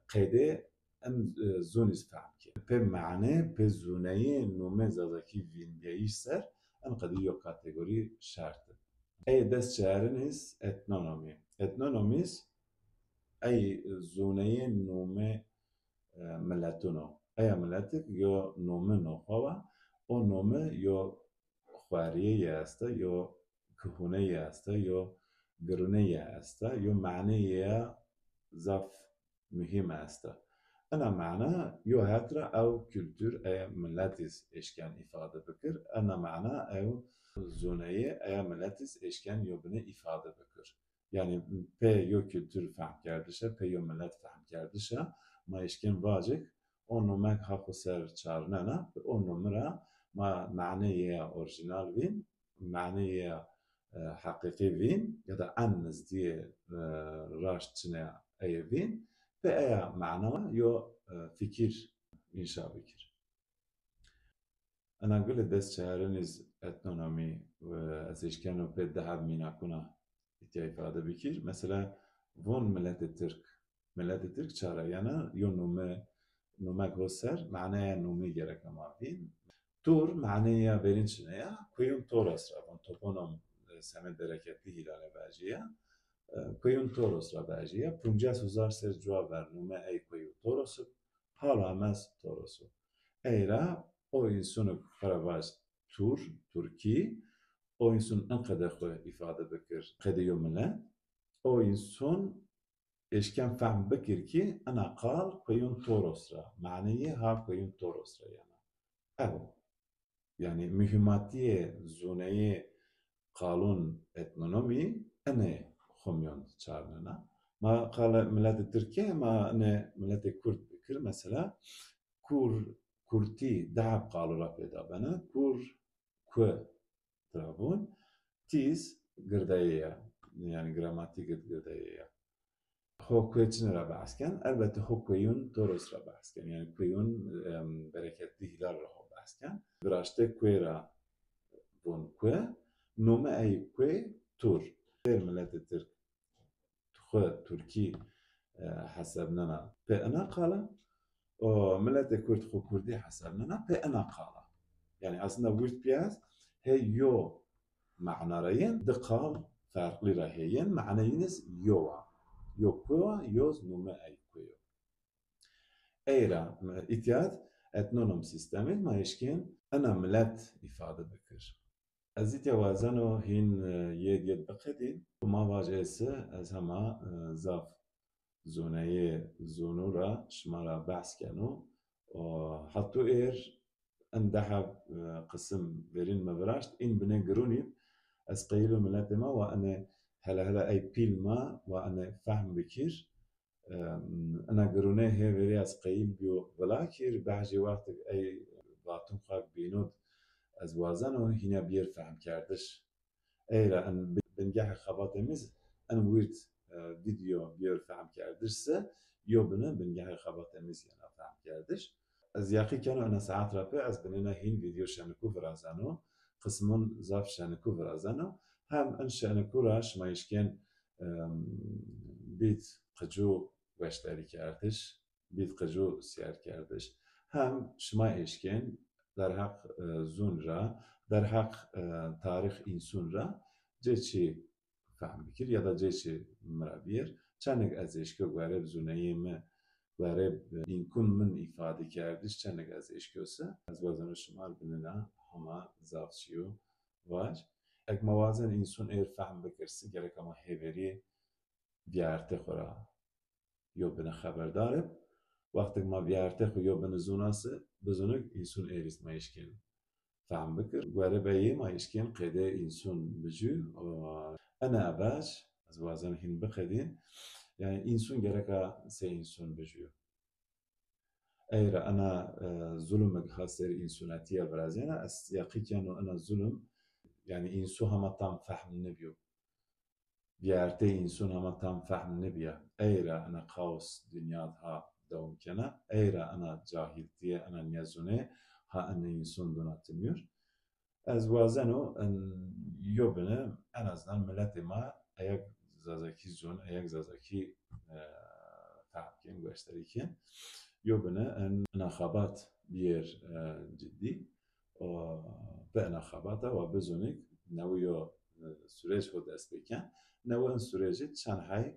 قيدة ان زونيز فهمكن بمعنى بزونيه نومي زازاكي فينديش سر ان قديو كاتيجوري شرط اي دست شهرنز etnonomi. Etnonomis ay zuneye nome ملتونو ایا ملتک یا نومه نخواه او نومه یا خواریه است یا کهونه است یا گرونه است یا معنی زف مهم است انا معنى يو هاترا او كولتور اي ملاتيس اشكان افاده بكر انا معنى او زونيه اي ملاتيس اشكان يوبنه افاده بكر yani pe yo kültür fehm kerdişe pe yo millet fehm kerdişe ma اشكان واجك onu mek hakkı ser çarnena onu mira ma mعنيه orijinal vin mعنيه حقيقي vin ya da en nizdiye raş çine eye vin ve eya ma'na yo fikir inşa bikir. Ana gule dest çehreniz etnonomi ve ez eşkeno pe dehab minakuna ihtiya ifade bikir. Mesela von millet Türk çara yana yo nume göster معناه نومی gerek ama vin. Tur معناه verinçine ya kuyun toras rabon toponom semet bereketli hilale baciye. Kuyun toros ra baciye. Punca suzar ser cevap ver nume ey kuyu torosu. Hala mez torosu. Eyra o insunu karavaz Turki o insun en kadar ifade bekir kediyo mile. O insun eşken fehm bekir ki ana kal kuyun torosra. Maniye ha kuyun torosra yana. Evet. Yani mühimmatiye zuneyi kanun etnonomi ene xomyon çarnına. Ma kala millet Türkiye ma ne millet Kürt bekir mesela Kurti dahab kalura peda bana ku trabun tiz girdaya yani gramatik girdaya. هو كويتشن را بحث البته هو كویون درست را بحث yani kuyun bereketli hilal را بحث براشته کوی را بون کوی نومه ای کوی تور در ملت ترک خو ترکی حسبنا به انا قالا و ملت کرد خو کردی حسبنا به انا قالا yani aslında word piyaz he yo معنارين دقال farklı rahiyen معنayiniz yoa Yokua yoz nume aykuyo. Eyra itiyat etnonom sistemi maişkin ana millet ifade bikir. Ez itya vazano hin yed baqedin ma vajesi ez hama zaf زونورا شمارا بحث كانوا حطوا اندحب قسم برين مبراشت إن بنا قروني أسقيلو ملاتي ما وأنا هلا أي بيل ما وأنا فهم بكير أنا قروني هي بري أسقيل بيو ولكن بعجي وقت أي باتون خاك بينود أزوازانو هنا بير فهم كردش أيلا أن بنجح خباتمز أن ويرد فيديو بير فهم كردش يو بنا بنجح خباتمز يعني فهم كردش از یاقی کنو انا ساعت رابع از بنینا هین ویدیو شنکو ورازانو قسمون زاف شنکو ورازانو هم ان شنکو راش ما يشكن بیت قجو وشتری کردش بیت قجو سیار کردش هم شما يشكن در حق زون را در حق تاریخ اینسون را جيشي فهم بکر یا دا جيشي مرابیر چنگ از اشکو گواره بزونهیم برای این کن من ifade کردش چند از اشکوسه از وزن شمار بننا همه زافشیو واج اگ موازن اینسون فهم بکرسی گرک اما هیوری بیارته خورا یو بنا خبرداره وقتی ما بیارته خو یو بنا زوناسه بزنگ اینسون ایریس ما یشکن فهم بکر گواره بیه ما یشکن قیده اینسون بجو انا باش از وزن هین بخدین يعني إنسون جركا سي إنسون بجيو أيرا أنا ظلم خاصر إنسوناتية برازينا يقي كانوا أنا ظلم يعني إنسو هما تام فهم نبيو بيارتي إنسون هما تام فهم نبيا أيرا أنا قوس دنياتها دوم كنا أيرا أنا جاهلتية أنا نيزوني ها أنا إنسون دوناتميور از وازنو أن يوبنا أنا زنان ملتي ما أيك زازاكي زون أيك زازاكي تعبكين واشتريكين يوبنا أن انتخابات بير جدي بانتخاباتا وبزونك نويو سوريج هو دست بكن نو ان سوريجي چند حي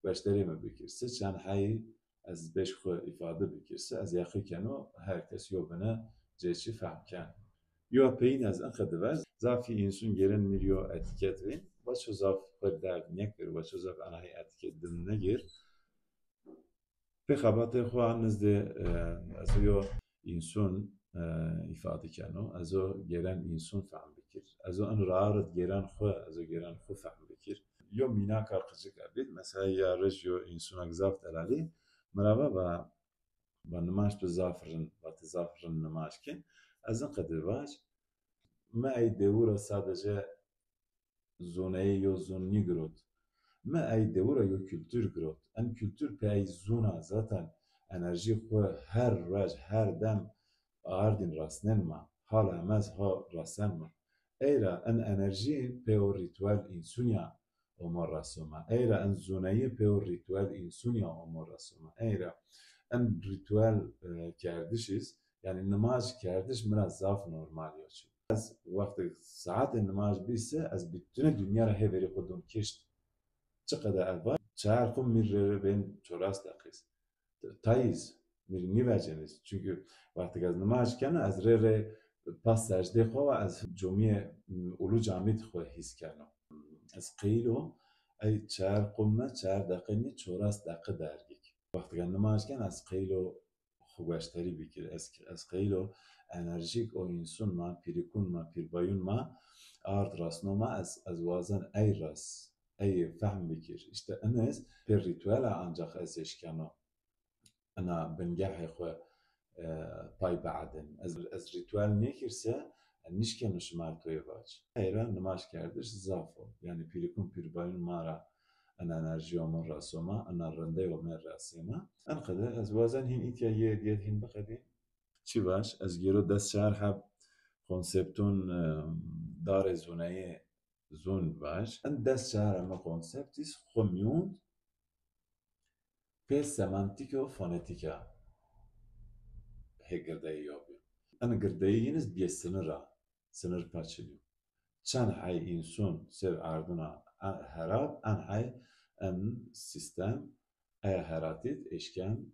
واشتري ما بكرسه چند حي از بيش خو إفادة بكرسه از ياخي كانو هركس يوبنا جيشي فهم كان يو بين از ان خدواز زافي إنسون جيرن مليو اتكت وين وشو زاف خود درد نكر وشو زاف أنا هي اتكت دم نجر بخبات خواه نزده ازو اینسون ifade کنو ازو گرن اینسون فهم بکر ازو ان رارد گرن خواه ازو گرن خو فهم بکر یو مینا کار قجک ابید مثلا یا رجیو اینسون اگزاف دلالی مرابا با نماش بزافرن با تزافرن نماش کن از ان قدر باش ما ای دورا sadece zoneyi yo zonni grot ما أي دورة يو كولتور جروت أن كولتور بأي زونا zaten enerji خو هر رج هر دم آردین راسنن ما حالا همز ها راسن ما ایرا ان انرژی پیو ریتوال اینسونیا امور راسوما ایرا ان زونایی پیو ریتوال اینسونیا امور راسوما ایرا ان ریتوال کردشیز yani نماز کردش من از زاف نورمال یاچو از وقت ساعت نماز بیسه از bütün dünya را هیوری خودم کشت چقدر اول چهار خون میره بین چوراست دقیق تایز میری نیوچنیز çünkü وقتی از نماز کنه از ره پاس سجده خو و از جمعه اولو جامعه خو حس کنه از قیلو ای چهار قمه چهار دقیقه چوراست دقیق درگیک وقتی از نماز کنه از قیلو خوشتری بکیر از قیلو انرژیک o insun ma pirikun ma pirbayun ma art rasnoma az wazan ay ras ay fahm bikir işte enes per ritüel ancak az eşkano ana bengahi xwe pay بعدن از ریتوال نکرسه نیشکن شمال توی باج ایران نماش کردش زافو یعنی پیرکون پیربایون مارا ان انرژی و من راسوما ان رنده و من راسیما ان قده از وازن هین ایتیا یه دیت هین بقدین چی باش از گیرو دست شهر حب کنسپتون دار زونه زون باش ان دست شهر اما کنسپتیس خمیون پر سمانتیک و فونتیکا هگردایی یابیم أنا قردایی ينز بيه سنر parçalıyor. Çan hay insun ser ardına herab an hay an sistem aya heratit eşken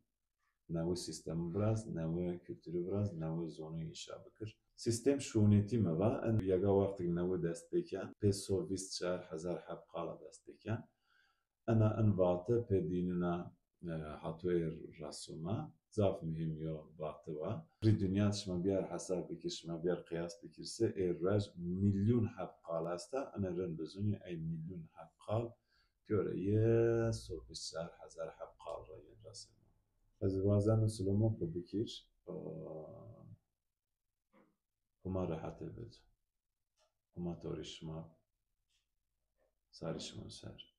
nevi sistem biraz nevi kültürü biraz nevi zonu inşa bıkır. Sistem şuniyeti mi var? En yaga vakti nevi dest beken pe sovis 4000 hab qala dest beken. Ana en batı pe dinina هاتوی رسومه ضعف مهم یا باطوا ری دنیا شما بیار حساب بکر شما بیار قیاس بکرسه ایراج میلیون حبقال هسته انا رن بزنی ای میلیون حبقال پیوره یه صبح 4,000 حبقال را یه رسمه از وازن و سلومو خود بکر وما راحت بد وما توري شما ساري شما سار